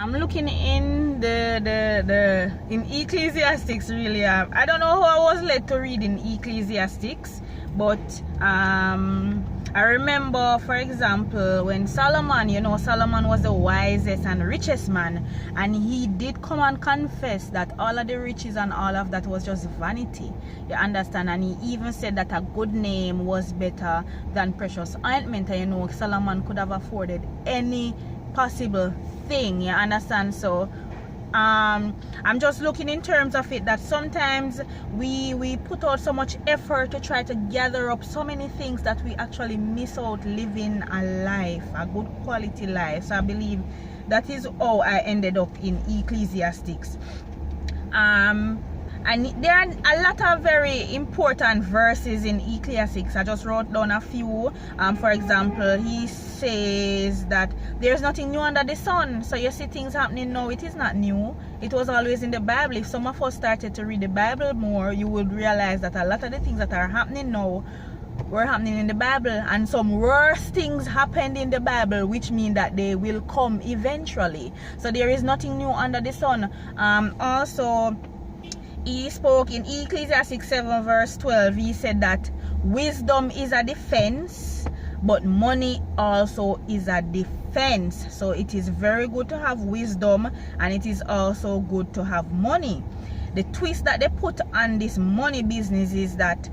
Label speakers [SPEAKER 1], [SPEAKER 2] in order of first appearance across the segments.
[SPEAKER 1] I'm looking in the in Ecclesiastics really. I don't know how I was led to read in Ecclesiastics, but I remember, for example, when Solomon, Solomon was the wisest and richest man, and he did come and confess that all of the riches and all of that was just vanity. You understand? And he even said that a good name was better than precious ointment. And Solomon could have afforded any possible thing. You understand? So I'm just looking in terms of it that sometimes we put out so much effort to try to gather up so many things that we actually miss out living a life, a good quality life. So I believe that is how I ended up in Ecclesiastics. And there are a lot of very important verses in Ecclesiastes. I just wrote down a few. For example, he says that there's nothing new under the sun. So you see things happening now, it is not new. It was always in the Bible. If some of us started to read the Bible more, you would realize that a lot of the things that are happening now were happening in the Bible, and some worse things happened in the Bible, which mean that they will come eventually. So there is nothing new under the sun. Also, he spoke in Ecclesiastes 7 verse 12. He said that wisdom is a defense, but money also is a defense. So it is very good to have wisdom, and it is also good to have money. The twist that they put on this money business is that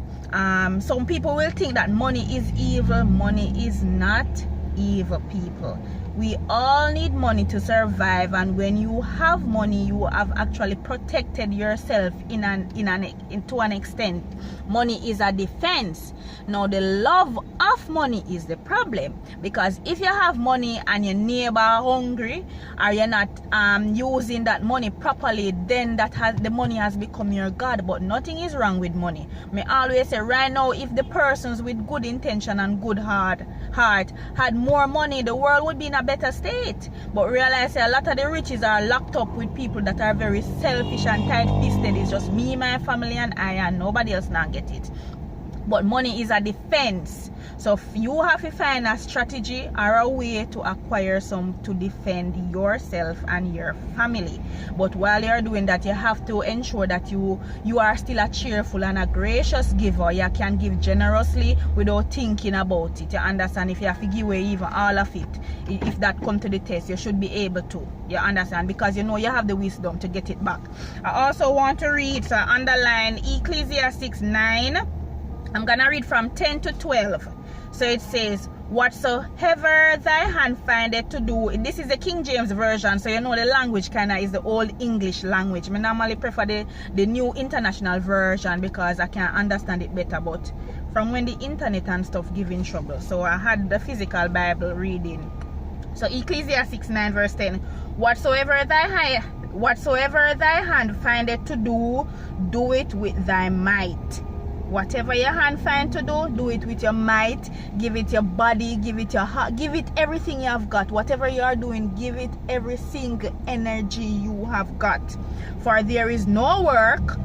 [SPEAKER 1] some people will think that money is evil. Money is not evil, people. We all need money to survive, and when you have money, you have actually protected yourself to an extent. Money is a defense. Now the love of money is the problem, because if you have money and your neighbor hungry, or you're not using that money properly, then the money has become your god. But nothing is wrong with money. Me always say, right now, if the persons with good intention and good heart had more money, the world would be in a better state. But realize a lot of the riches are locked up with people that are very selfish and tight-fisted. It's just me, my family, and I, and nobody else now get it. But money is a defense. So you have to find a strategy or a way to acquire some to defend yourself and your family. But while you're doing that, you have to ensure that you are still a cheerful and a gracious giver. You can give generously without thinking about it. You understand? If you have to give away even all of it, if that come to the test, you should be able to. You understand? Because you have the wisdom to get it back. I also want to read, so underline Ecclesiastes 9. I'm gonna read from 10 to 12. So it says, whatsoever thy hand findeth to do. This is the King James version, so the language kind of is the old English language. I normally prefer the new international version because I can understand it better, but from when the internet and stuff giving trouble, so I had the physical Bible reading. So Ecclesiastes 9 verse 10, whatsoever thy hand findeth to do, do it with thy might. Whatever your hand find to do it with your might. Give it your body, give it your heart, give it everything you have got. Whatever you are doing, give it every single energy you have got. For there is no work,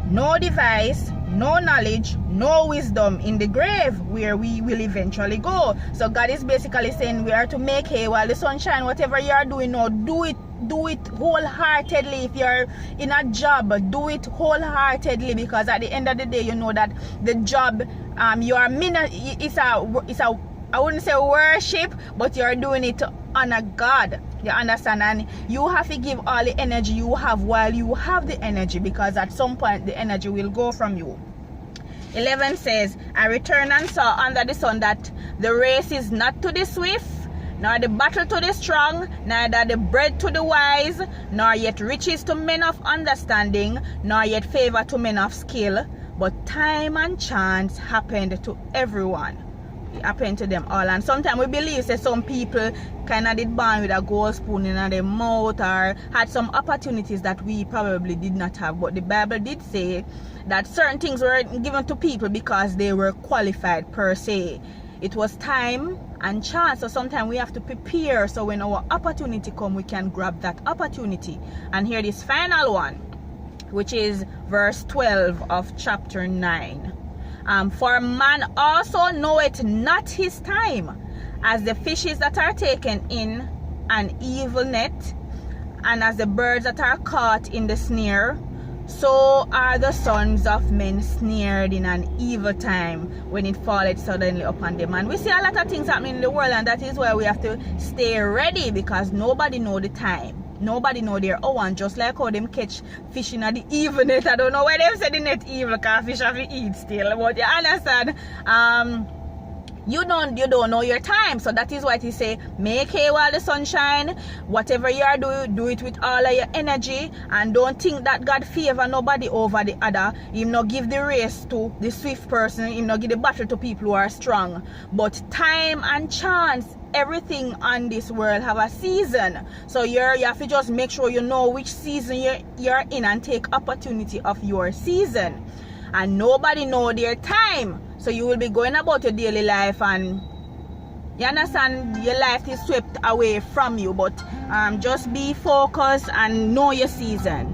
[SPEAKER 1] no device, no knowledge, no wisdom in the grave where we will eventually go. So God is basically saying we are to make hay while the sun shines. Whatever you are doing now, do it wholeheartedly. If you're in a job, do it wholeheartedly, because at the end of the day, you know that the job it's a I wouldn't say worship, but you're doing it to honor God. You understand? And you have to give all the energy you have while you have the energy, because at some point the energy will go from you. 11 says, I returned and saw under the sun that the race is not to the swift, nor the battle to the strong, neither the bread to the wise, nor yet riches to men of understanding, nor yet favor to men of skill, but time and chance happened to everyone. It happened to them all. And sometimes we believe that some people kind of did born with a gold spoon in their mouth, or had some opportunities that we probably did not have. But the Bible did say that certain things were given to people because they were qualified per se. It was time and chance. So sometimes we have to prepare, so when our opportunity comes, we can grab that opportunity. And here this final one, which is verse 12 of chapter 9. For man also knoweth not his time, as the fishes that are taken in an evil net, And as the birds that are caught in the snare, so are the sons of men snared in an evil time when it falleth suddenly upon them. And we see a lot of things happening in the world, and that is why we have to stay ready, because nobody know the time. Nobody know their hour. And just like how them catch fish in the evil net. I don't know why them say the net evil, because fish have to eat still. But you understand? You don't know your time. So that is why he say, make hay while the sun shine. Whatever you are doing, do it with all of your energy, and don't think that God favor nobody over the other. He not give the race to the swift person. He not give the battle to people who are strong. But time and chance, everything on this world have a season. So you have to just make sure you know which season you're in and take opportunity of your season. And nobody know their time. So you will be going about your daily life, and you understand, your life is swept away from you. But just be focused and know your season.